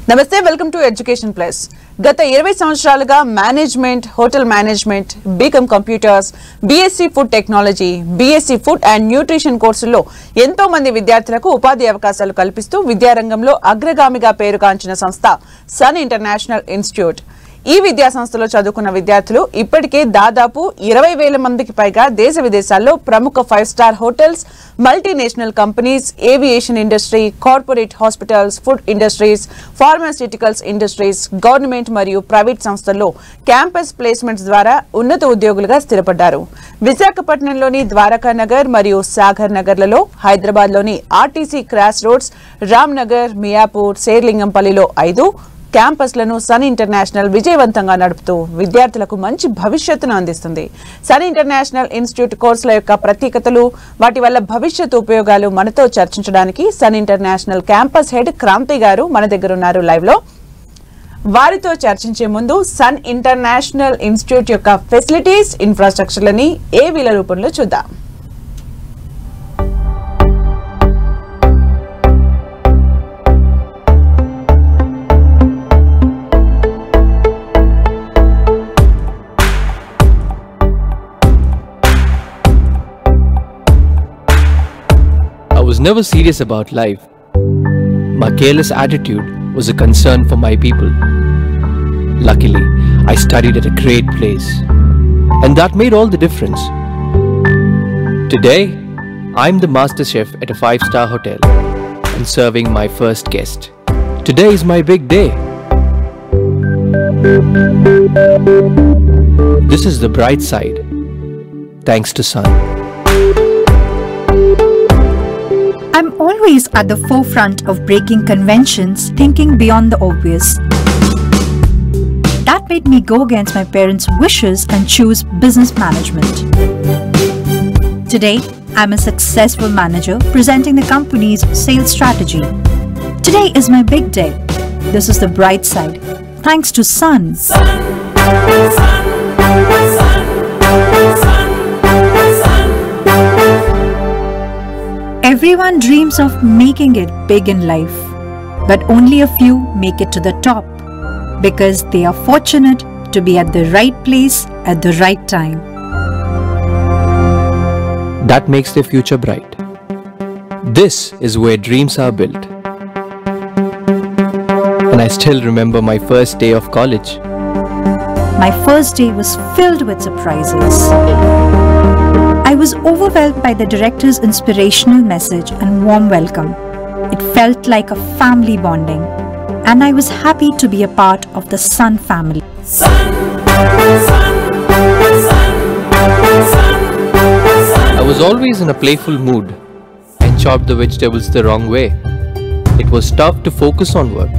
నమస్తే welcome to education plus. గత 20 సంవత్సరాలుగా management, hotel management, BCom computers, BSc food technology, BSc food and nutrition కోర్సుల్లో ఎంతో మంది విద్యార్థులకు ఉపాధి అవకాశాలు కల్పిస్తూ విద్యారంగంలో అగ్రగామిగా పేరుగాంచిన సంస్థ సన్ ఇంటర్నేషనల్ ఇన్స్టిట్యూట్. ఈ విద్యా సంస్థలో చదువుకున్న విద్యార్థులు ఇప్పటికే దాదాపు 20,000 మందికి పైగా దేశ విదేశాల్లో ప్రముఖ 5-స్టార్ hotels, multinational companies, aviation industry, corporate hospitals, food industries, pharmaceuticals industries, government మరియు ప్రైవేట్ సంస్థల్లో క్యాంపస్ ప్లేస్మెంట్స్ ద్వారా ఉన్నత ఉద్యోగులుగా స్థిరపడ్డారు. విశాఖపట్నంలోని ద్వారకా నగర్ మరియు సాగర్ నగర్లలో, హైదరాబాద్లోని RTC cross roads, Ram Nagar, Miyapur, శేర్లింగంపల్లిలో 5 క్యాంపస్లను సన్ ఇంటర్నేషనల్ విజయవంతంగా నడుపుతూ విద్యార్థులకు మంచి భవిష్యత్తును అందిస్తుంది. సన్ ఇంటర్నేషనల్ ఇన్స్టిట్యూట్ కోర్సుల యొక్క ప్రత్యేకతలు, వాటి వల్ల భవిష్యత్తు ఉపయోగాలు మనతో చర్చించడానికి Sun international campus head Kranthi garu మన దగ్గర ఉన్నారు లైవ్ లో. వారితో చర్చించే ముందు సన్ ఇంటర్నేషనల్ ఇన్స్టిట్యూట్ యొక్క ఫెసిలిటీస్, ఇన్ఫ్రాస్ట్రక్చర్లని ఏవీల రూపంలో చూద్దాం. I was never serious about life. My careless attitude was a concern for my people. Luckily, I studied at a great place, and that made all the difference. Today, I'm the master chef at a 5-star hotel and serving my first guest. Today is my big day. This is the bright side, thanks to Sun. I'm always at the forefront of breaking conventions, thinking beyond the obvious. That made me go against my parents' wishes and choose business management. Today, I'm a successful manager presenting the company's sales strategy. Today is my big day. This is the bright side, thanks to Sun. Everyone dreams of making it big in life, but only a few make it to the top because they are fortunate to be at the right place at the right time. That makes their future bright. This is where dreams are built. And I still remember my first day of college. My first day was filled with surprises. I was overwhelmed by the director's inspirational message and warm welcome. It felt like a family bonding, and I was happy to be a part of the Sun family. I was always in a playful mood and chopped the vegetables the wrong way. It was tough to focus on work.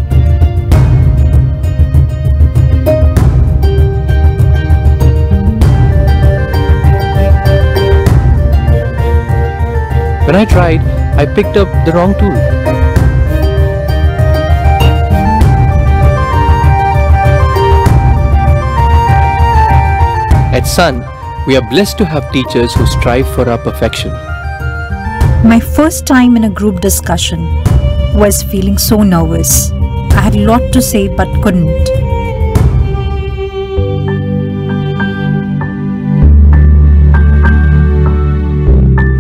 When I tried, I picked up the wrong tool. At Sun, we are blessed to have teachers who strive for our perfection. My first time in a group discussion was feeling so nervous. I had a lot to say but couldn't.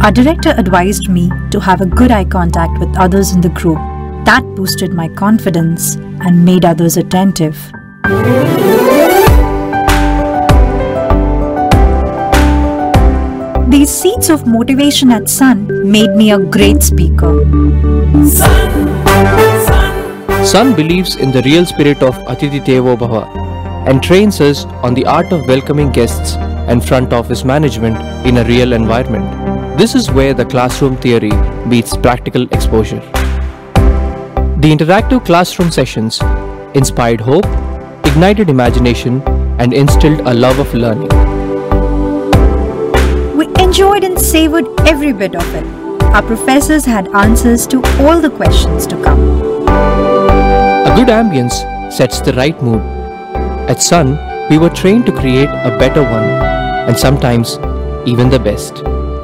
Our director advised me to have a good eye contact with others in the group. That boosted my confidence and made others attentive. These seeds of motivation at Sun made me a great speaker. Sun believes in the real spirit of Atithi Devo Bhava and trains us on the art of welcoming guests and front office management in a real environment. This is where the classroom theory meets practical exposure. The interactive classroom sessions inspired hope, ignited imagination, and instilled a love of learning. We enjoyed and savored every bit of it. Our professors had answers to all the questions to come. A good ambience sets the right mood. At Sun, we were trained to create a better one, and sometimes even the best.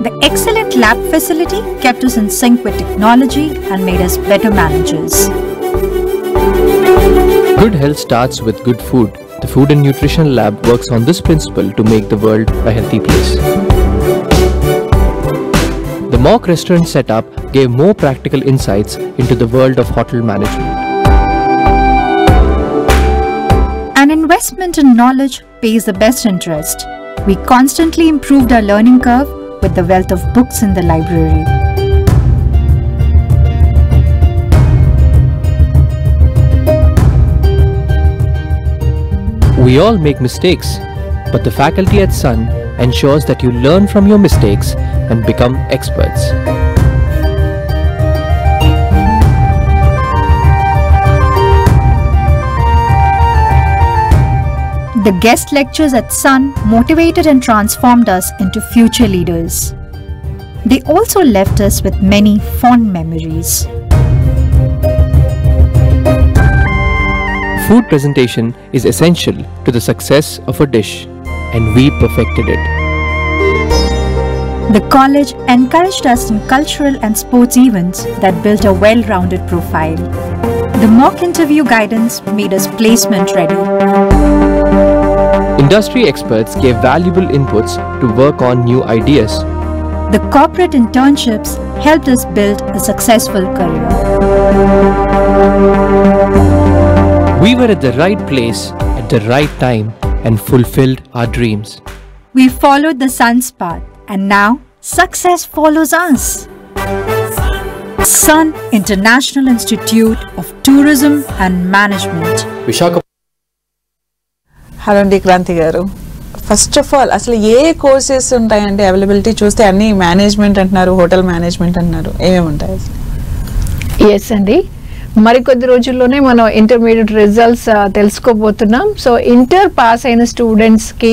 The excellent lab facility kept us in sync with technology and made us better managers. Good health starts with good food. The Food and Nutrition Lab works on this principle to make the world a healthy place. The mock restaurant setup gave more practical insights into the world of hotel management. An investment in knowledge pays the best interest. We constantly improved our learning curve with the wealth of books in the library. We all make mistakes, but the faculty at Sun ensures that you learn from your mistakes and become experts. The guest lectures at Sun motivated and transformed us into future leaders. They also left us with many fond memories. Food presentation is essential to the success of a dish, and we perfected it. The college encouraged us in cultural and sports events that built a well-rounded profile. The mock interview guidance made us placement ready. Industry experts gave valuable inputs to work on new ideas. The corporate internships helped us build a successful career. We were at the right place at the right time and fulfilled our dreams. We followed the Sun's path, and now success follows us. Sun International Institute of Tourism and Management. Hello అండి క్రాంతి గారు, first of all అసలు ఏ courses ఉంటాయండి? Availability చూస్తే అన్ని management అంటున్నారు, hotel management అంటున్నారు, ఏమేమి ఉంటాయి అసలు? ఎస్ అండి, మరికొద్ది రోజుల్లోనే మనం ఇంటర్మీడియట్ రిజల్ట్స్ తెలుసుకోబోతున్నాం. సో ఇంటర్ పాస్ అయిన స్టూడెంట్స్కి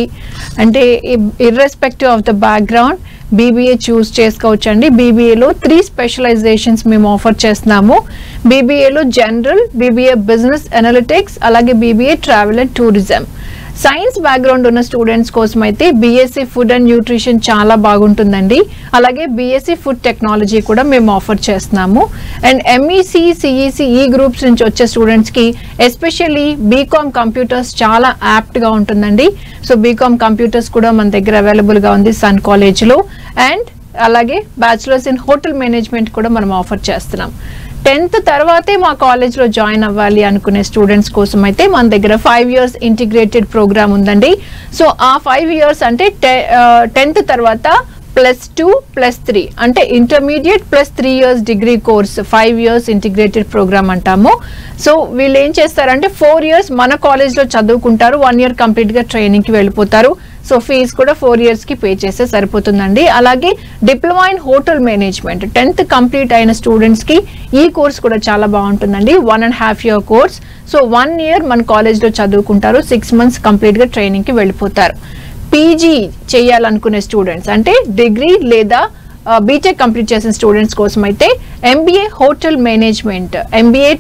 అంటే irrespective of the background BBA choose చేసుకోవచ్చు అండి. బీబీఏలో 3 స్పెషలైజేషన్స్ మేము ఆఫర్ చేస్తున్నాము. బీబీఏలో జనరల్, బీబీఏ బిజినెస్ అనలిటిక్స్, అలాగే BBA travel and tourism. Science background ఉన్న స్టూడెంట్స్ కోసం అయితే బీఎస్సీ ఫుడ్ అండ్ న్యూట్రిషన్ చాలా బాగుంటుందండి. అలాగే బీఎస్సీ ఫుడ్ టెక్నాలజీ కూడా మేము ఆఫర్ చేస్తున్నాము. అండ్ ఎంఈసీ, సిఈసీ ఈ గ్రూప్స్ నుంచి వచ్చే స్టూడెంట్స్కి ఎస్పెషల్లీ బీకామ్ కంప్యూటర్స్ చాలా యాప్ట్గా ఉంటుందండి. సో బీకామ్ కంప్యూటర్స్ కూడా మన దగ్గర అవైలబుల్గా ఉంది సన్ కాలేజ్లో. అండ్ అలాగే బ్యాచులర్స్ ఇన్ హోటల్ మేనేజ్మెంట్ కూడా మనం ఆఫర్ చేస్తున్నాం. 10th తర్వాతే మా కాలేజ్లో జాయిన్ అవ్వాలి అనుకునే స్టూడెంట్స్ కోసం అయితే మన దగ్గర 5 years ఇంటిగ్రేటెడ్ ప్రోగ్రామ్ ఉందండి. సో ఆ 5 years అంటే 10th తర్వాత +2+3 అంటే intermediate +3 years degree course 5 years integrated programme అంటాము. సో వీళ్ళు ఏం చేస్తారంటే 4 years మన కాలేజ్లో చదువుకుంటారు, 1 year కంప్లీట్గా ట్రైనింగ్కి వెళ్ళిపోతారు. సో ఫీజు కూడా 4 yearsకి పే చేస్తే సరిపోతుందండి. అలాగే diploma in hotel management 10th complete అయిన స్టూడెంట్స్కి ఈ కోర్స్ కూడా చాలా బాగుంటుందండి. 1.5 year కోర్స్. సో 1 year మన కాలేజ్లో చదువుకుంటారు, 6 months కంప్లీట్గా ట్రైనింగ్కి వెళ్ళిపోతారు. పీజీ చేయాలనుకునే స్టూడెంట్స్ అంటే డిగ్రీ లేదా బీటెక్ కంప్లీట్ చేసిన స్టూడెంట్స్ కోసం అయితే MBA hotel management, MBA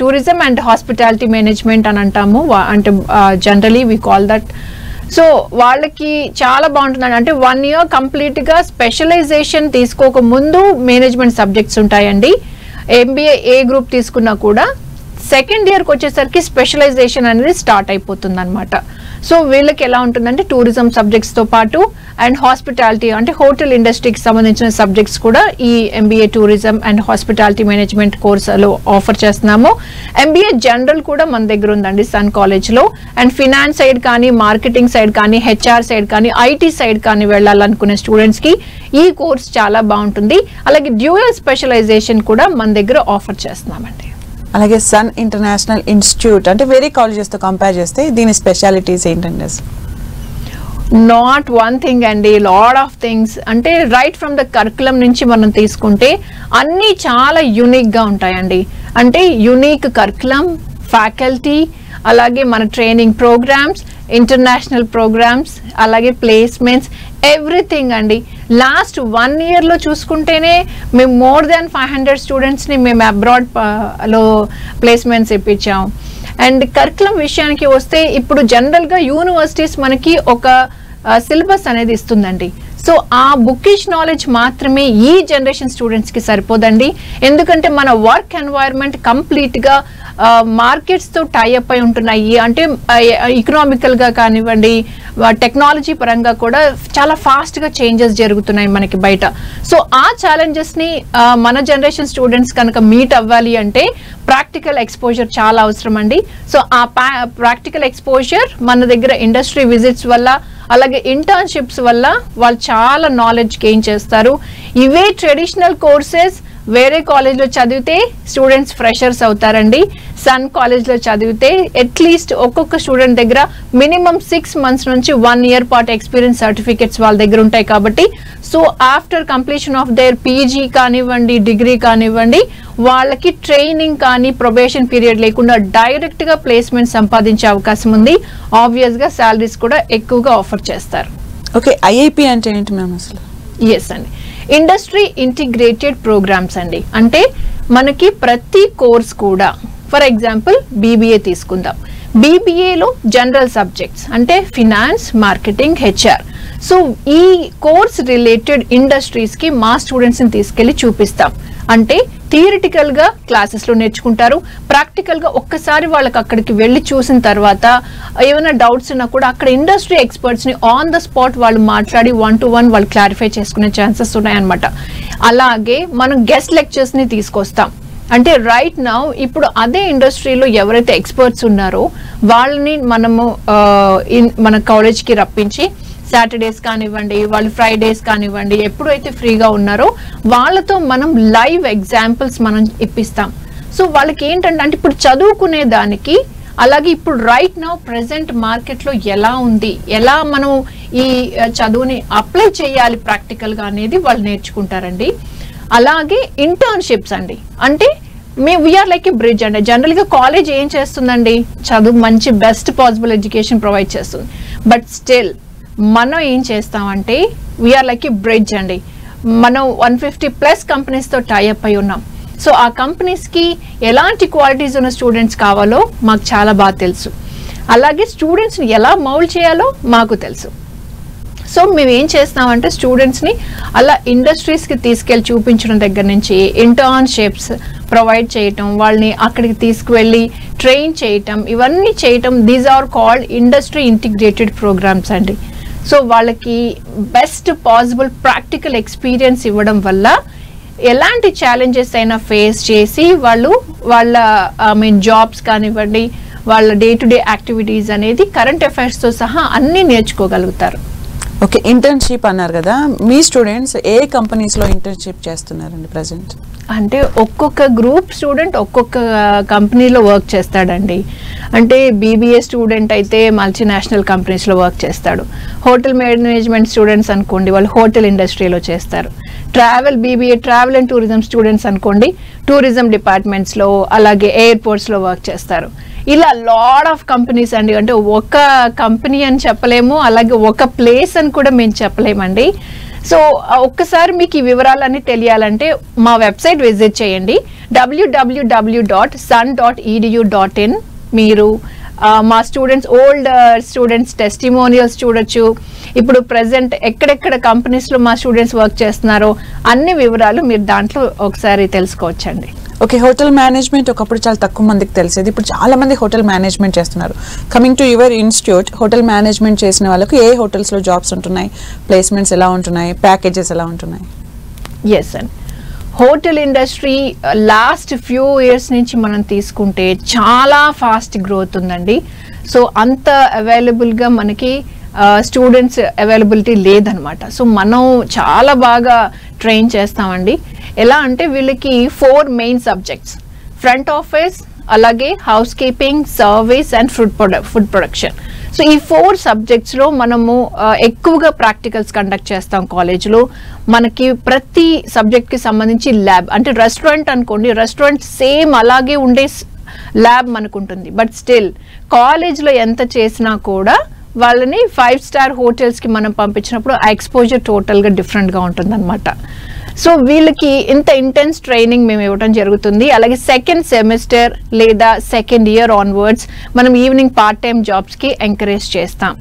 tourism and hospitality management అని అంటాము. అంటే generally we call that. So వాళ్ళకి చాలా బాగుంటుందండి. అంటే 1 year కంప్లీట్గా స్పెషలైజేషన్ తీసుకోక ముందు మేనేజ్మెంట్ సబ్జెక్ట్స్ ఉంటాయండి. ఎంబీఏ ఏ గ్రూప్ తీసుకున్నా కూడా సెకండ్ ఇయర్కి వచ్చేసరికి స్పెషలైజేషన్ అనేది స్టార్ట్ అయిపోతుంది అనమాట. సో వీళ్ళకి ఎలా ఉంటుందంటే టూరిజం సబ్జెక్ట్స్తో పాటు అండ్ హాస్పిటాలిటీ అంటే హోటల్ ఇండస్ట్రీకి సంబంధించిన సబ్జెక్ట్స్ కూడా ఈ MBA tourism and hospitality management కోర్సులో ఆఫర్ చేస్తున్నాము. ఎంబీఏ జనరల్ కూడా మన దగ్గర ఉందండి సన్ కాలేజ్లో. అండ్ ఫినాన్స్ సైడ్ కానీ, మార్కెటింగ్ సైడ్ కానీ, హెచ్ఆర్ సైడ్ కానీ, ఐటీ సైడ్ కానీ వెళ్ళాలనుకునే స్టూడెంట్స్కి ఈ కోర్స్ చాలా బాగుంటుంది. అలాగే డ్యూయల్ స్పెషలైజేషన్ కూడా మన దగ్గర ఆఫర్ చేస్తున్నామండి. అలాగే సన్ ఇంటర్నేషనల్ ఇన్స్టిట్యూట్ అంటే వేరే కాలేజెస్తో కంపేర్ చేస్తే దీని స్పెషాలిటీస్ ఏంటండి? నాట్ వన్ థింగ్ అండి, లాడ్ ఆఫ్ థింగ్స్. అంటే రైట్ ఫ్రమ్ ద కరికులం నుంచి మనం తీసుకుంటే అన్నీ చాలా యూనిక్గా ఉంటాయండి. అంటే యూనిక్ కరికులం, ఫ్యాకల్టీ, అలాగే మన ట్రైనింగ్ ప్రోగ్రామ్స్, ఇంటర్నేషనల్ ప్రోగ్రామ్స్, అలాగే ప్లేస్మెంట్స్, ఎవ్రీథింగ్ అండి. లాస్ట్ 1 yearలో చూసుకుంటేనే మేము మోర్ దాన్ 500 స్టూడెంట్స్ని మేము అబ్రాడ్ లో ప్లేస్మెంట్స్ ఇప్పించాం. అండ్ కరికులం విషయానికి వస్తే ఇప్పుడు జనరల్గా యూనివర్సిటీస్ మనకి ఒక సిలబస్ అనేది ఇస్తుందండి. సో ఆ బుకిష్ నాలెడ్జ్ మాత్రమే ఈ జనరేషన్ స్టూడెంట్స్కి సరిపోదండి. ఎందుకంటే మన వర్క్ ఎన్వైర్న్మెంట్ కంప్లీట్గా మార్కెట్స్తో టైఅప్ అయి ఉంటున్నాయి. అంటే ఎకనామికల్గా కానివ్వండి, టెక్నాలజీ పరంగా కూడా చాలా ఫాస్ట్గా చేంజెస్ జరుగుతున్నాయి మనకి బయట. సో ఆ ఛాలెంజెస్ని మన జనరేషన్ స్టూడెంట్స్ కనుక మీట్ అవ్వాలి అంటే ప్రాక్టికల్ ఎక్స్పోజర్ చాలా అవసరం అండి. సో ఆ ప్రాక్టికల్ ఎక్స్పోజర్ మన దగ్గర ఇండస్ట్రీ విజిట్స్ వల్ల, అలాగే ఇంటర్న్షిప్స్ వల్ల వాళ్ళు చాలా నాలెడ్జ్ గెయిన్ చేస్తారు. ఇవే ట్రెడిషనల్ కోర్సెస్ వేరే కాలేజ్లో చదివితే స్టూడెంట్స్ ఫ్రెషర్స్ అవుతారండి. సన్ కాలేజ్లో చదివితే అట్లీస్ట్ ఒక్కొక్క స్టూడెంట్ దగ్గర మినిమం 6 months నుంచి 1 year పాటు ఎక్స్పీరియన్స్ సర్టిఫికెట్స్ వాళ్ళ దగ్గర ఉంటాయి. కాబట్టి so after completion of their PG కానివ్వండి, డిగ్రీ కానివ్వండి, వాళ్ళకి ట్రైనింగ్ కానీ ప్రొబేషన్ పీరియడ్ లేకుండా డైరెక్ట్గా ప్లేస్మెంట్ సంపాదించే అవకాశం ఉంది. ఆబ్వియస్గా శాలరీస్ కూడా ఎక్కువగా ఆఫర్ చేస్తారు. ఓకే, ఐఐపి అంటే ఏంటి మ్యామ్ అసలు? ఎస్ అండి, ఇండస్ట్రీ ఇంటిగ్రేటెడ్ ప్రోగ్రామ్స్ అండి. అంటే మనకి ప్రతి కోర్స్ కూడా, ఫర్ ఎగ్జాంపుల్ బీబీఏ తీసుకుందాం. బీబీఏలో జనరల్ సబ్జెక్ట్స్ అంటే ఫినాన్స్, మార్కెటింగ్, హెచ్ఆర్. సో ఈ కోర్స్ రిలేటెడ్ ఇండస్ట్రీస్కి మా స్టూడెంట్స్ని తీసుకెళ్ళి చూపిస్తాం. అంటే థియరిటికల్గా క్లాసెస్లో నేర్చుకుంటారు, ప్రాక్టికల్గా ఒక్కసారి వాళ్ళకి అక్కడికి వెళ్ళి చూసిన తర్వాత ఏమైనా డౌట్స్ ఉన్నా కూడా అక్కడ ఇండస్ట్రీ ఎక్స్పర్ట్స్ని ఆన్ ద స్పాట్ వాళ్ళు మాట్లాడి 1-to-1 వాళ్ళు క్లారిఫై చేసుకునే ఛాన్సెస్ ఉన్నాయన్నమాట. అలాగే మనం గెస్ట్ లెక్చర్స్ని తీసుకొస్తాం. అంటే రైట్ నౌ ఇప్పుడు అదే ఇండస్ట్రీలో ఎవరైతే ఎక్స్పర్ట్స్ ఉన్నారో వాళ్ళని మనము మన కాలేజ్కి రప్పించి సాటర్డేస్ కానివ్వండి, వాళ్ళు ఫ్రైడేస్ కానివ్వండి, ఎప్పుడైతే ఫ్రీగా ఉన్నారో వాళ్ళతో మనం లైవ్ ఎగ్జాంపుల్స్ మనం ఇప్పిస్తాం. సో వాళ్ళకి ఏంటంటే అంటే ఇప్పుడు చదువుకునే దానికి, అలాగే ఇప్పుడు రైట్ నౌ ప్రెసెంట్ మార్కెట్లో ఎలా ఉంది, ఎలా మనం ఈ చదువుని అప్లై చేయాలి ప్రాక్టికల్గా అనేది వాళ్ళు నేర్చుకుంటారండి. అలాగే ఇంటర్న్షిప్స్ అండి, అంటే వీఆర్ లైక్ ఏ బ్రిడ్జ్ అండి. జనరల్గా కాలేజ్ ఏం చేస్తుందండి, చదువు మంచి బెస్ట్ పాసిబుల్ ఎడ్యుకేషన్ ప్రొవైడ్ చేస్తుంది. బట్ స్టిల్ మనం ఏం చేస్తామంటే వీఆర్ లైక్ ఏ బ్రిడ్జ్ అండి. మనం 150+ కంపెనీస్తో టైఅప్ అయి ఉన్నాం. సో ఆ కంపెనీస్కి ఎలాంటి క్వాలిటీస్ ఉన్న స్టూడెంట్స్ కావాలో మాకు చాలా బాగా తెలుసు. అలాగే స్టూడెంట్స్ని ఎలా మౌల్డ్ చేయాలో మాకు తెలుసు. సో మేము ఏం చేస్తామంటే స్టూడెంట్స్ని అలా ఇండస్ట్రీస్కి తీసుకెళ్ళి చూపించడం దగ్గర నుంచి ఇంటర్న్షిప్స్ ప్రొవైడ్ చేయటం, వాళ్ళని అక్కడికి తీసుకువెళ్ళి ట్రైన్ చేయటం, ఇవన్నీ చేయటం, these are called industry integrated programmes అండి. సో వాళ్ళకి బెస్ట్ పాసిబుల్ ప్రాక్టికల్ ఎక్స్పీరియన్స్ ఇవ్వడం వల్ల ఎలాంటి ఛాలెంజెస్ అయినా ఫేస్ చేసి వాళ్ళ జాబ్స్ కానివ్వండి, వాళ్ళ డే-టు-డే యాక్టివిటీస్ అనేది కరెంట్ అఫైర్స్తో సహా అన్నీ నేర్చుకోగలుగుతారు. ఓకే, ఇంటర్న్షిప్ అన్నారు కదా, మీ స్టూడెంట్స్ ఏ కంపెనీస్లో ఇంటర్న్షిప్ చేస్తున్నారండి ప్రజెంట్? అంటే ఒక్కొక్క గ్రూప్ స్టూడెంట్ ఒక్కొక్క కంపెనీలో వర్క్ చేస్తాడండి. అంటే బీబీఏ స్టూడెంట్ అయితే మల్టీనేషనల్ కంపెనీస్లో వర్క్ చేస్తాడు. హోటల్ మేనేజ్మెంట్ స్టూడెంట్స్ అనుకోండి, వాళ్ళు హోటల్ ఇండస్ట్రీలో చేస్తారు. BBA travel and tourism students అనుకోండి, టూరిజం డిపార్ట్మెంట్స్లో, అలాగే ఎయిర్పోర్ట్స్లో వర్క్ చేస్తారు. ఇలా లాడ్ ఆఫ్ కంపెనీస్ అండి. అంటే ఒక కంపెనీ అని చెప్పలేము, అలాగే ఒక ప్లేస్ అని కూడా మేము చెప్పలేమండి. సో ఒక్కసారి మీకు ఈ వివరాలన్నీ తెలియాలంటే మా వెబ్సైట్ విజిట్ చేయండి, www.sun.edu.in. మీరు మా స్టూడెంట్స్, ఓల్డ్ స్టూడెంట్స్ టెస్టిమోనియల్స్ చూడొచ్చు. ఇప్పుడు ప్రెసెంట్ ఎక్కడెక్కడ కంపెనీస్లో మా స్టూడెంట్స్ వర్క్ చేస్తున్నారో అన్ని వివరాలు మీరు దాంట్లో ఒకసారి తెలుసుకోవచ్చండి. ఓకే, హోటల్ మేనేజ్మెంట్ ఒకప్పుడు చాలా తక్కువ మందికి తెలిసేది, ఇప్పుడు చాలా మంది హోటల్ మేనేజ్మెంట్ చేస్తున్నారు. Coming to your institute, hotel management చేసిన వాళ్ళకు ఏ హోటల్స్లో జాబ్స్ ఉంటున్నాయి, ప్లేస్మెంట్స్ ఎలా ఉంటున్నాయి, ప్యాకేజెస్ ఎలా ఉంటున్నాయి? ఎస్ అండి, hotel industry last few years నుంచి మనం తీసుకుంటే చాలా ఫాస్ట్ గ్రోత్ ఉందండి. సో అంత అవైలబుల్గా మనకి స్టూడెంట్స్ అవైలబిలిటీ లేదనమాట. సో మనం చాలా బాగా ట్రైన్ చేస్తామండి. ఎలా అంటే వీళ్ళకి 4 మెయిన్ సబ్జెక్ట్స్, ఫ్రంట్ ఆఫీస్, అలాగే house keeping, service and food production. So ఈ 4 సబ్జెక్ట్స్లో మనము ఎక్కువగా ప్రాక్టికల్స్ కండక్ట్ చేస్తాం కాలేజ్లో. మనకి ప్రతి సబ్జెక్ట్కి సంబంధించి ల్యాబ్, అంటే రెస్టారెంట్ అనుకోండి, రెస్టారెంట్ సేమ్ అలాగే ఉండే ల్యాబ్ మనకు ఉంటుంది. బట్ స్టిల్ కాలేజ్లో ఎంత చేసినా కూడా వాళ్ళని 5 star హోటల్స్కి మనం పంపించినప్పుడు ఆ ఎక్స్పోజర్ టోటల్గా డిఫరెంట్గా ఉంటుంది అనమాట. సో వీళ్ళకి ఇంత ఇంటెన్స్ ట్రైనింగ్ మేము ఇవ్వడం జరుగుతుంది. అలాగే సెకండ్ సెమిస్టర్ లేదా సెకండ్ ఇయర్ ఆన్వర్డ్స్ మనం ఈవినింగ్ పార్ట్ టైం జాబ్స్కి ఎంకరేజ్ చేస్తాం.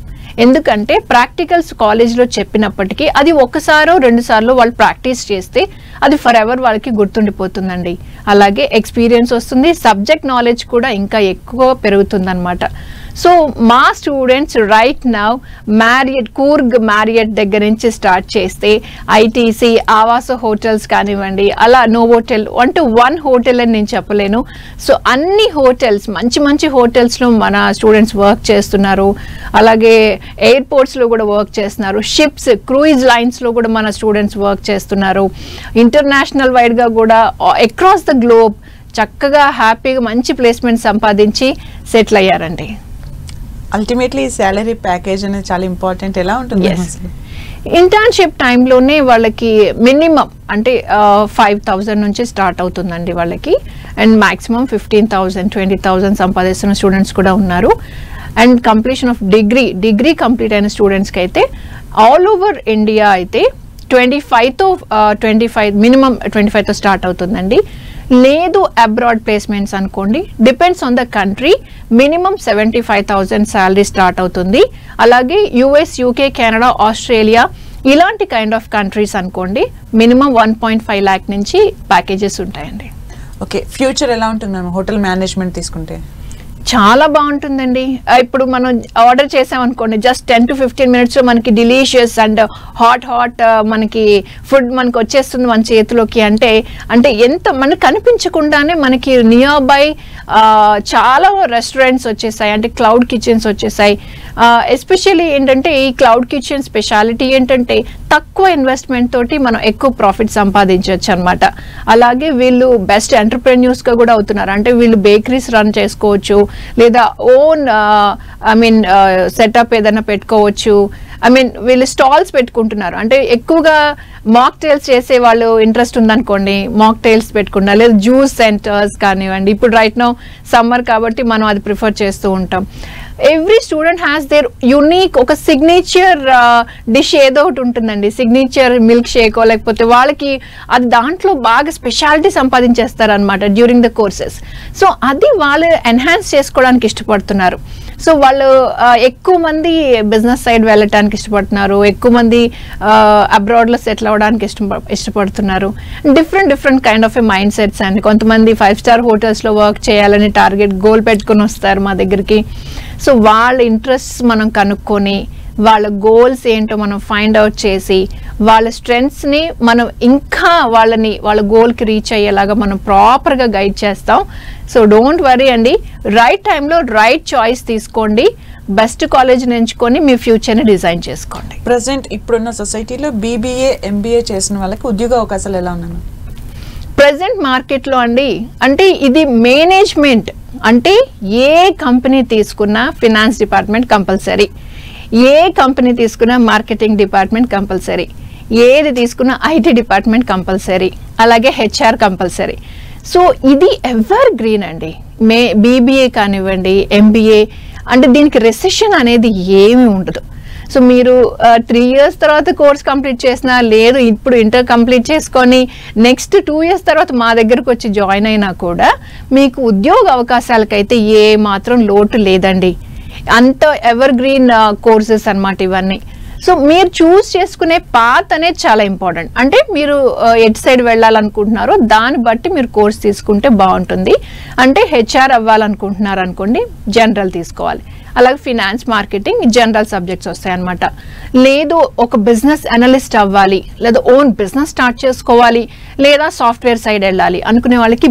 ఎందుకంటే ప్రాక్టికల్స్ కాలేజ్లో చెప్పినప్పటికీ అది ఒకసారో 2 సార్లు వాళ్ళు ప్రాక్టీస్ చేస్తే అది ఫర్ ఎవర్ వాళ్ళకి గుర్తుండిపోతుందండి. అలాగే ఎక్స్పీరియన్స్ వస్తుంది, సబ్జెక్ట్ నాలెడ్జ్ కూడా ఇంకా ఎక్కువ పెరుగుతుందన్నమాట. సో మా students right now Coorg Marriott దగ్గర నుంచి స్టార్ట్ చేస్తే ఐటీసీ, ఆవాస హోటల్స్ కానివ్వండి, అలా నోవోటెల్ అంటే 1 హోటల్ అని నేను చెప్పలేను. సో అన్ని హోటల్స్, మంచి మంచి హోటల్స్లో మన స్టూడెంట్స్ వర్క్ చేస్తున్నారు. అలాగే ఎయిర్పోర్ట్స్లో కూడా వర్క్ చేస్తున్నారు, షిప్స్, క్రూయిజ్ లైన్స్లో కూడా మన స్టూడెంట్స్ వర్క్ చేస్తున్నారు. ఇంటర్నేషనల్ వైడ్గా కూడా అక్రాస్ ద గ్లోబ్ చక్కగా హ్యాపీగా మంచి ప్లేస్మెంట్ సంపాదించి సెటిల్ అయ్యారండి. అల్టిమేట్లీ సాలరీ ప్యాకేజ్ అనేది చాలా ఇంపార్టెంట్. ఎలా ఉంటుంది? ఇంటర్న్షిప్ టైంలోనే వాళ్ళకి మినిమం అంటే 5,000 నుంచి స్టార్ట్ అవుతుందండి వాళ్ళకి, అండ్ మాక్సిమం 15,000, 20,000 సంపాదిస్తున్న స్టూడెంట్స్ కూడా ఉన్నారు. And completion of degree complete అయిన స్టూడెంట్స్కి అయితే ఆల్ ఓవర్ ఇండియా అయితే 25 మినిమం 25తో స్టార్ట్ అవుతుందండి. లేదు అబ్రాడ్ ప్లేస్మెంట్స్ అనుకోండి, depends on the country, minimum 75,000 salary start అవుతుంది. అలాగే యుఎస్, యూకే, కెనడా, ఆస్ట్రేలియా ఇలాంటి కైండ్ ఆఫ్ కంట్రీస్ అనుకోండి మినిమం 1.5 lakh నుంచి ప్యాకేజెస్ ఉంటాయండి. ఓకే, ఫ్యూచర్ ఎలా ఉంటుంది హోటల్ మేనేజ్మెంట్ తీసుకుంటే? చాలా బాగుంటుందండి. ఇప్పుడు మనం ఆర్డర్ చేసామనుకోండి, జస్ట్ 10 to 15 minutes మనకి డిలీషియస్ అండ్ హాట్ మనకి ఫుడ్ మనకి వచ్చేస్తుంది మన చేతిలోకి. అంటే ఎంత మనకి కనిపించకుండానే మనకి నియర్ బై చాలా రెస్టారెంట్స్ వచ్చేసాయి, అంటే క్లౌడ్ కిచెన్స్ వచ్చేసాయి. ఎస్పెషల్లీ ఏంటంటే ఈ క్లౌడ్ కిచెన్ స్పెషాలిటీ ఏంటంటే తక్కువ ఇన్వెస్ట్మెంట్ తోటి మనం ఎక్కువ ప్రాఫిట్ సంపాదించవచ్చు అనమాట. అలాగే వీళ్ళు బెస్ట్ ఎంటర్ప్రెన్యూర్స్గా కూడా అవుతున్నారు. అంటే వీళ్ళు బేకరీస్ రన్ చేసుకోవచ్చు, లేదా ఓన్ సెటప్ ఏదైనా పెట్టుకోవచ్చు. వీళ్ళు స్టాల్స్ పెట్టుకుంటున్నారు. అంటే ఎక్కువగా మాక్ టైల్స్ చేసే వాళ్ళు ఇంట్రెస్ట్ ఉందనుకోండి, మాక్ టైల్స్ పెట్టుకుంటారు, లేదా జ్యూస్ సెంటర్స్ కానివ్వండి. ఇప్పుడు రైట్ నౌ సమ్మర్ కాబట్టి మనం అది ప్రిఫర్ చేస్తూ ఉంటాం. Every student has their unique ఒక సిగ్నేచర్ డిష్ ఏదో ఒకటి ఉంటుందండి, సిగ్నేచర్ మిల్క్ షేకో, లేకపోతే వాళ్ళకి అది దాంట్లో బాగా స్పెషాలిటీ సంపాదించేస్తారు అనమాట డ్యూరింగ్ ద కోర్సెస్. సో అది వాళ్ళు ఎన్హాన్స్ చేసుకోవడానికి ఇష్టపడుతున్నారు. సో వాళ్ళు ఎక్కువ మంది బిజినెస్ సైడ్ వెళ్ళటానికి ఇష్టపడుతున్నారు, ఎక్కువ మంది అబ్రాడ్లో సెటిల్ అవ్వడానికి ఇష్టపడుతున్నారు. Different kind of a mind sets అండి. కొంతమంది 5-star హోటల్స్లో వర్క్ చేయాలని టార్గెట్ గోల్ పెట్టుకుని వస్తారు మా దగ్గరికి. సో వాళ్ళ ఇంట్రెస్ట్స్ మనం కనుక్కొని వాళ్ళ గోల్స్ ఏంటో మనం ఫైండ్ అవుట్ చేసి వాళ్ళ స్ట్రెంగ్త్స్ని మనం ఇంకా వాళ్ళ గోల్కి రీచ్ అయ్యేలాగా మనం ప్రాపర్గా గైడ్ చేస్తాం. సో డోంట్ వరీ అండి, రైట్ టైంలో రైట్ చాయిస్ తీసుకోండి, బెస్ట్ కాలేజ్ని ఎంచుకొని మీ ఫ్యూచర్ని డిజైన్ చేసుకోండి. ప్రజెంట్ ఇప్పుడున్న సొసైటీలో BBA, MBA చేసిన వాళ్ళకి ఉద్యోగ అవకాశాలు ఎలా ఉన్నాయి? ప్రజెంట్ మార్కెట్లో అండి, అంటే ఇది మేనేజ్మెంట్ అంటే ఏ కంపెనీ తీసుకున్నా ఫినాన్స్ డిపార్ట్మెంట్ కంపల్సరీ, ఏ కంపెనీ తీసుకున్నా మార్కెటింగ్ డిపార్ట్మెంట్ కంపల్సరీ, ఏది తీసుకున్నా IT డిపార్ట్మెంట్ కంపల్సరీ, అలాగే HR కంపల్సరీ. సో ఇది ఎవర్ గ్రీన్ అండి. BBA కానివ్వండి, MBA అంటే దీనికి రెసెషన్ అనేది ఏమీ ఉండదు. సో మీరు 3 years తర్వాత కోర్స్ కంప్లీట్ చేసినా, లేదు ఇప్పుడు ఇంటర్ కంప్లీట్ చేసుకొని నెక్స్ట్ 2 years తర్వాత మా దగ్గరకు వచ్చి జాయిన్ అయినా కూడా మీకు ఉద్యోగ అవకాశాలకైతే ఏ మాత్రం లోటు లేదండి. అంత ఎవర్ గ్రీన్ కోర్సెస్ అన్నమాట ఇవన్నీ. సో మీరు చూస్ చేసుకునే పాత్ అనేది చాలా ఇంపార్టెంట్. అంటే మీరు ఎటు సైడ్ వెళ్ళాలనుకుంటున్నారో దాన్ని బట్టి మీరు కోర్స్ తీసుకుంటే బాగుంటుంది. అంటే HR అవ్వాలనుకుంటున్నారు అనుకోండి, జనరల్ తీసుకోవాలి. అలాగే ఫినాన్స్, మార్కెటింగ్, జనరల్ సబ్జెక్ట్స్ వస్తాయి అన్నమాట. లేదు ఒక బిజినెస్ అనలిస్ట్ అవ్వాలి, లేదా ఓన్ బిజినెస్ స్టార్ట్ చేసుకోవాలి, లేదా సాఫ్ట్వేర్ సైడ్ వెళ్ళాలి అనుకునే వాళ్ళకి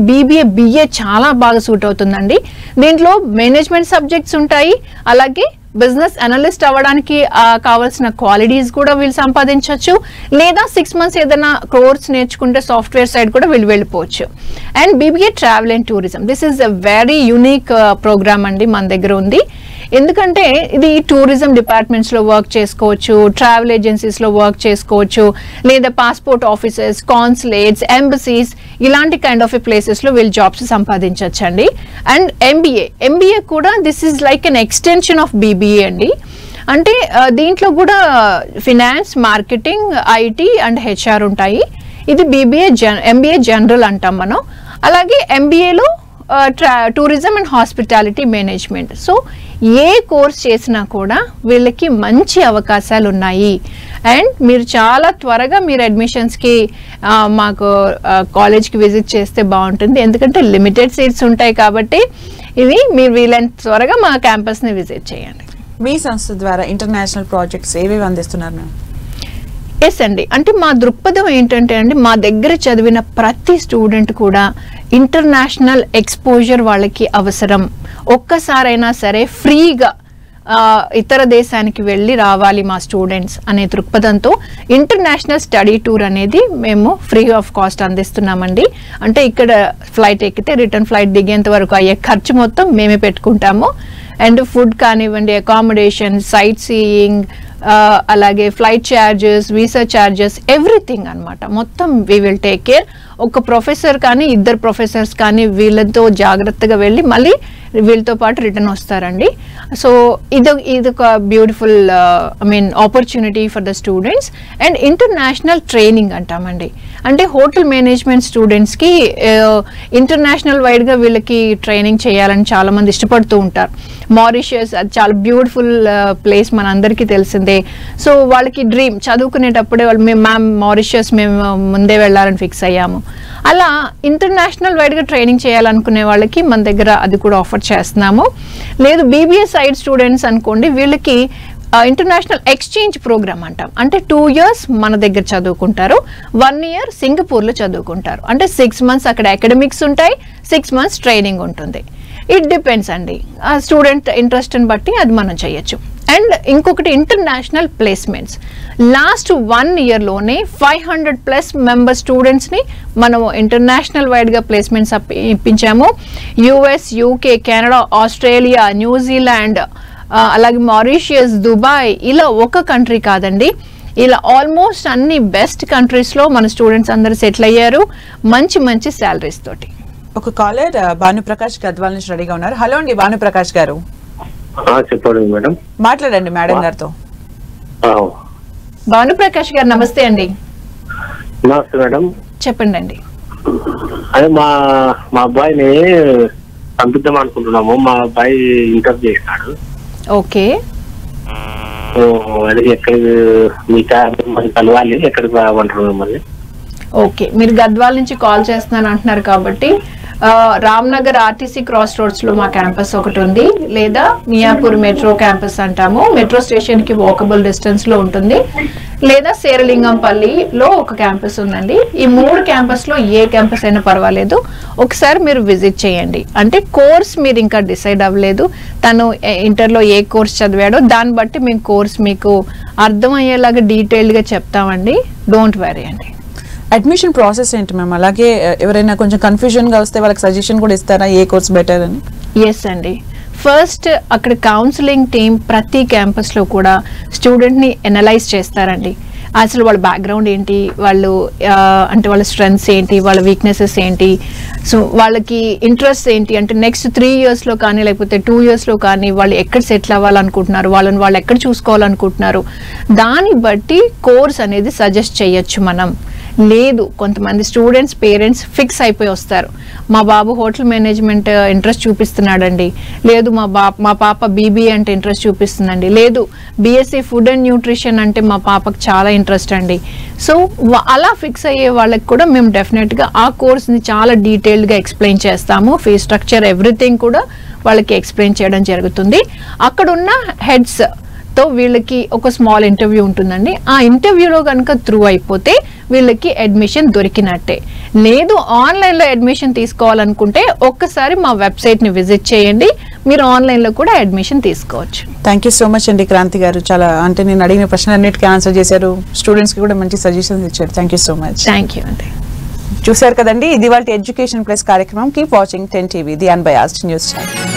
BA చాలా బాగా సూట్ అవుతుందండి. దీంట్లో మేనేజ్మెంట్ సబ్జెక్ట్స్ ఉంటాయి, అలాగే బిజినెస్ అనలిస్ట్ అవ్వడానికి కావాల్సిన క్వాలిటీస్ కూడా వీళ్ళు సంపాదించవచ్చు, లేదా 6 months ఏదైనా కోర్స్ నేర్చుకుంటే సాఫ్ట్వేర్ సైడ్ కూడా వీళ్ళు వెళ్ళిపోవచ్చు. And BBA travel and tourism, this is a very unique programme అండి మన దగ్గర ఉంది. ఎందుకంటే ఇది టూరిజం డిపార్ట్మెంట్స్లో వర్క్ చేసుకోవచ్చు, ట్రావెల్ ఏజెన్సీస్లో వర్క్ చేసుకోవచ్చు, లేదా పాస్పోర్ట్ ఆఫీసెస్, కాన్సులేట్స్, ఎంబసీస్ ఇలాంటి కైండ్ ఆఫ్ ప్లేసెస్లో వీళ్ళు జాబ్స్ సంపాదించవచ్చు అండి. అండ్ MBA కూడా this is like an extension of BBA అండి. అంటే దీంట్లో కూడా finance, marketing, IT and HR ఉంటాయి. ఇది MBA జనరల్ అంటాం మనం. అలాగే MBAలో tourism and hospitality management. So A course చేసినా కూడా వీళ్ళకి మంచి అవకాశాలు ఉన్నాయి. అండ్ మీరు చాలా త్వరగా మీరు అడ్మిషన్స్కి మాకు కాలేజ్కి విజిట్ చేస్తే బాగుంటుంది, ఎందుకంటే లిమిటెడ్ సీట్స్ ఉంటాయి కాబట్టి ఇది మీరు వీలైనంత త్వరగా మా క్యాంపస్ని విజిట్ చేయండి. మీ సంస్థ ద్వారా ఇంటర్నేషనల్ ప్రాజెక్ట్స్ ఏవేవి అందిస్తున్నారు మ్యామ్? ఎస్ అండి, అంటే మా దృక్పథం ఏంటంటే అండి, మా దగ్గర చదివిన ప్రతి స్టూడెంట్ కూడా ఇంటర్నేషనల్ ఎక్స్పోజర్ వాళ్ళకి అవసరం. ఒక్కసారైనా సరే ఫ్రీగా ఇతర దేశానికి వెళ్ళి రావాలి మా స్టూడెంట్స్ అనే దృక్పథంతో ఇంటర్నేషనల్ స్టడీ టూర్ అనేది మేము ఫ్రీ ఆఫ్ కాస్ట్ అందిస్తున్నామండి. అంటే ఇక్కడ ఫ్లైట్ ఎక్కితే రిటర్న్ ఫ్లైట్ దిగేంత వరకు అయ్యే ఖర్చు మొత్తం మేమే పెట్టుకుంటాము. అండ్ ఫుడ్ కానివ్వండి, అకామిడేషన్, సైట్ సీయింగ్, అలాగే flight charges, visa charges, everything అనమాట మొత్తం వీ విల్ టేక్ కేర్. ఒక ప్రొఫెసర్ కానీ ఇద్దరు ప్రొఫెసర్స్ కానీ వీళ్ళతో జాగ్రత్తగా వెళ్ళి మళ్ళీ వీళ్ళతో పాటు రిటర్న్ వస్తారండి. సో ఇదొక beautiful opportunity for the students. And international training అంటామండి, అంటే హోటల్ మేనేజ్మెంట్ స్టూడెంట్స్కి ఇంటర్నేషనల్ వైడ్గా వీళ్ళకి ట్రైనింగ్ చేయాలని చాలామంది ఇష్టపడుతూ ఉంటారు. మారిషియస్ అది చాలా బ్యూటిఫుల్ ప్లేస్ మనందరికీ తెలిసిందే. సో వాళ్ళకి డ్రీమ్ చదువుకునేటప్పుడే వాళ్ళు మ్యామ్ మారిషియస్ మేము ముందే వెళ్ళాలని ఫిక్స్ అయ్యాము. అలా ఇంటర్నేషనల్ వైడ్గా ట్రైనింగ్ చేయాలనుకునే వాళ్ళకి మన దగ్గర అది కూడా ఆఫర్ చేస్తున్నాము. లేదు బీబీఎస్ సైడ్ స్టూడెంట్స్ అనుకోండి, వీళ్ళకి ఇంటర్నేషనల్ ఎక్స్చేంజ్ ప్రోగ్రామ్ అంటాం. అంటే 2 years మన దగ్గర చదువుకుంటారు, 1 year సింగపూర్లో చదువుకుంటారు. అంటే 6 months అక్కడ అకాడమిక్స్ ఉంటాయి, 6 months ట్రైనింగ్ ఉంటుంది. ఇట్ డిపెండ్స్ అండి, ఆ స్టూడెంట్ ఇంట్రెస్ట్ని బట్టి అది మనం చేయొచ్చు. అండ్ ఇంకొకటి ఇంటర్నేషనల్ ప్లేస్మెంట్స్. లాస్ట్ 1 yearలోనే 500+ మెంబర్ స్టూడెంట్స్ని మనము ఇంటర్నేషనల్ వైడ్గా ప్లేస్మెంట్స్ ఇప్పించాము. US, UK, Canada, Australia, New Zealand, అలాగే మారిషియస్, దుబాయ్, ఇలా ఒక కంట్రీ కాదండి, ఇలా ఆల్మోస్ట్ అన్ని బెస్ట్ కంట్రీస్లో మన స్టూడెంట్స్ అందరూ సెటిల్ అయ్యారు మంచి మంచి శాలరీస్ తోటి. ఒక కాలర్ భానుప్రకాష్ గద్వాల్ నుంచి రెడీగా ఉన్నారు. హలో అండి భానుప్రకాష్ గారు. చెప్పండి మేడం. మాట్లాడండి మేడం గారితో. భానుప్రకాష్ గారు నమస్తే అండి. నమస్తే మేడం. చెప్పండి అండి. అదే మా అబ్బాయిని పంపిద్దాం అనుకుంటున్నాము. మా అబ్బాయి ఇంటర్ చేస్తాడు. ఓకే, అది ఎక్కడ మీకు కలవాలి, ఎక్కడికి రావంటారు మిమ్మల్ని? ఓకే, మీరు గద్వాల్ నుంచి కాల్ చేస్తున్నాను అంటున్నారు కాబట్టి రామ్నగర్ ఆర్టీసీ క్రాస్ రోడ్స్ లో మా క్యాంపస్ ఒకటి ఉంది, లేదా మియాపూర్ మెట్రో క్యాంపస్ అంటాము, మెట్రో స్టేషన్ కి వాకబుల్ డిస్టెన్స్ లో ఉంటుంది, లేదా శేరలింగంపల్లిలో ఒక క్యాంపస్ ఉందండి. ఈ 3 క్యాంపస్ లో ఏ క్యాంపస్ అయినా పర్వాలేదు, ఒకసారి మీరు విజిట్ చేయండి. అంటే కోర్స్ మీరు ఇంకా డిసైడ్ అవ్వలేదు, తను ఇంటర్లో ఏ కోర్స్ చదివాడో దాన్ని బట్టి మేము కోర్స్ మీకు అర్థమయ్యేలాగా డీటెయిల్డ్గా చెప్తామండి. డోంట్ వరీ అండి. అడ్మిషన్ ప్రాసెస్ ఏంటి మ్యామ్? అలాగే ఎవరైనా కొంచెం కన్ఫ్యూజన్గా వస్తే వాళ్ళకి సజెషన్ కూడా ఇస్తారా ఏ కోర్స్ బెటర్ అని? ఎస్ అండి, ఫస్ట్ అక్కడ కౌన్సిలింగ్ టీం ప్రతి క్యాంపస్లో కూడా స్టూడెంట్ని ఎనలైజ్ చేస్తారండి. అసలు వాళ్ళ బ్యాక్గ్రౌండ్ ఏంటి, వాళ్ళు అంటే వాళ్ళ స్ట్రెంగ్స్ ఏంటి, వాళ్ళ వీక్నెసెస్ ఏంటి, సో వాళ్ళకి ఇంట్రెస్ట్ ఏంటి, అంటే నెక్స్ట్ 3 yearsలో కానీ లేకపోతే 2 yearsలో కానీ వాళ్ళు ఎక్కడ సెటిల్ అవ్వాలనుకుంటున్నారు, వాళ్ళని వాళ్ళు ఎక్కడ చూసుకోవాలనుకుంటున్నారు, దాన్ని బట్టి కోర్స్ అనేది సజెస్ట్ చేయొచ్చు మనం. లేదు కొంతమంది స్టూడెంట్స్ పేరెంట్స్ ఫిక్స్ అయిపోయి వస్తారు, మా బాబు హోటల్ మేనేజ్మెంట్ ఇంట్రెస్ట్ చూపిస్తున్నాడండి, లేదు మా పాప బీబీఏ అంటే ఇంట్రెస్ట్ చూపిస్తుందండి, లేదు బీఎస్సీ ఫుడ్ అండ్ న్యూట్రిషన్ అంటే మా పాపకు చాలా ఇంట్రెస్ట్ అండి. సో అలా ఫిక్స్ అయ్యే వాళ్ళకి కూడా మేము డెఫినెట్గా ఆ కోర్స్ని చాలా డీటెయిల్డ్గా ఎక్స్ప్లెయిన్ చేస్తాము. ఫీ స్ట్రక్చర్ ఎవ్రీథింగ్ కూడా వాళ్ళకి ఎక్స్ప్లెయిన్ చేయడం జరుగుతుంది. అక్కడున్న హెడ్స్ తో వీళ్ళకి ఒక స్మాల్ ఇంటర్వ్యూ ఉంటుందండి. ఆ ఇంటర్వ్యూలో కనుక త్రూ అయిపోతే వీళ్ళకి అడ్మిషన్ దొరికినట్టే. లేదు ఆన్లైన్లో అడ్మిషన్ తీసుకోవాలనుకుంటే ఒక్కసారి మా వెబ్సైట్ని విజిట్ చేయండి, మీరు ఆన్లైన్లో కూడా అడ్మిషన్ తీసుకోవచ్చు. థ్యాంక్ యూ సో మచ్ అండి క్రాంతి గారు. చాలా అంటే నేను అడిగిన ప్రశ్నలన్నిటికీ ఆన్సర్ చేశారు, స్టూడెంట్స్కి కూడా మంచి సజెషన్స్ ఇచ్చారు. Thank you so much. Thank you అండి. చూశారు కదండి, ఇది వాళ్ళ ఎడ్యుకేషన్ ప్లస్ కార్యక్రమం. Keep watching 10 TV, the unbiased news channel.